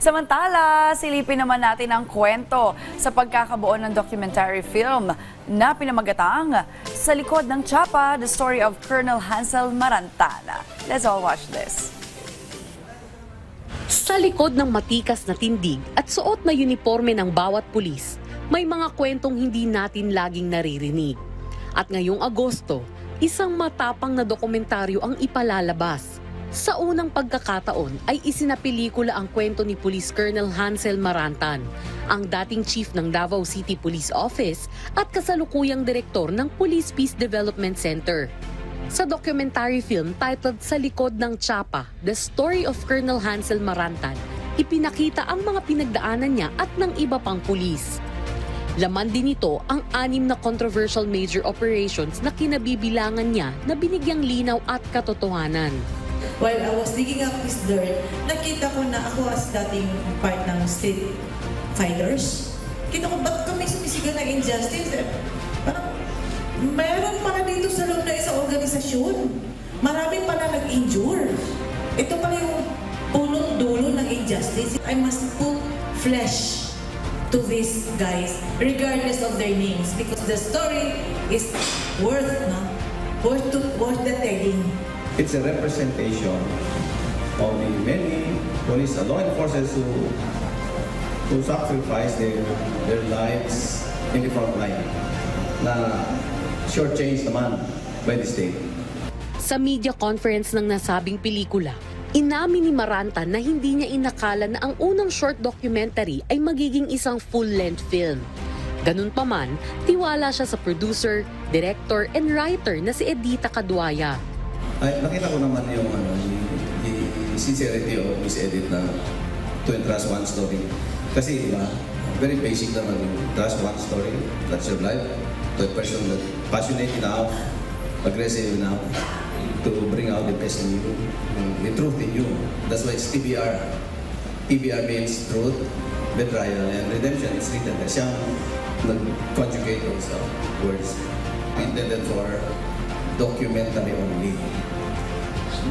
Samantala, silipin naman natin ang kwento sa pagkakabuo ng documentary film na pinamagatang Sa Likod ng Tsapa, The Story of Colonel Hansel Marantana. Let's all watch this. Sa likod ng matikas na tindig at suot na uniforme ng bawat pulis, may mga kwentong hindi natin laging naririnig. At ngayong Agosto, isang matapang na dokumentaryo ang ipalalabas. Sa unang pagkakataon ay isinapelikula ang kwento ni Police Colonel Hansel Marantan, ang dating chief ng Davao City Police Office at kasalukuyang direktor ng Police Peace Development Center. Sa documentary film titled Sa Likod ng Tsapa, The Story of Colonel Hansel Marantan, ipinakita ang mga pinagdaanan niya at ng iba pang pulis. Laman din ito ang 6 na controversial major operations na kinabibilangan niya na binigyang linaw at katotohanan. While I was digging up this dirt, nakita ko na ako as dating part ng state fighters. Kita ko, ba't kami sumisigaw ng injustice? Parang, mayroon pala dito sa loob na isang organisasyon. Marami pala nag-injure. Ito pala yung punong-dulo ng injustice. I must put flesh to these guys, regardless of their names, because the story is worth the telling. It's a representation of the many police law enforcers who sacrifice their lives in the front line na short-change naman by the state. Sa media conference ng nasabing pelikula, inamin ni Marantan na hindi niya inakala na ang unang short documentary ay magiging isang full-length film. Ganun pa man, tiwala siya sa producer, director, and writer na si Edita Caduaya. Ay, nakita ko naman yung sincerity of Miss Edith na to entrust one story. Kasi diba, very basic naman yung trust one story, that's your life, to a person that passionate enough, aggressive enough to bring out the best in you, the truth in you. That's why it's TBR. TBR means truth, betrayal, and redemption. It's written there. Siyang nag-conjugate those words intended for documentary only.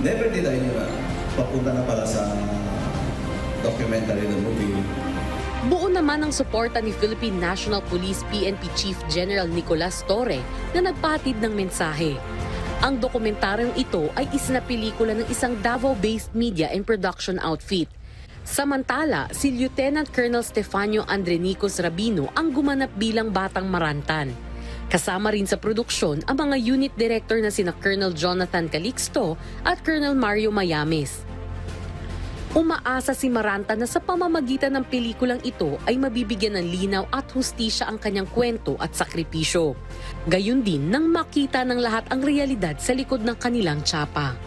Never did I know na papunta na pala sa documentary na movie. Buo naman ang suporta ni Philippine National Police PNP Chief General Nicolas Torre na nagpatid ng mensahe. Ang dokumentaryong ito ay isinapelikula ng isang Davao-based media and production outfit. Samantala, si Lieutenant Colonel Stefanio Andrenicos Rabino ang gumanap bilang Batang Marantan. Kasama rin sa produksyon ang mga unit director na sina Colonel Jonathan Calixto at Colonel Mario Mayames. Umaasa si Marantan na sa pamamagitan ng pelikulang ito ay mabibigyan ng linaw at hustisya ang kanyang kwento at sakripisyo. Gayun din nang makita ng lahat ang realidad sa likod ng kanilang tsapa.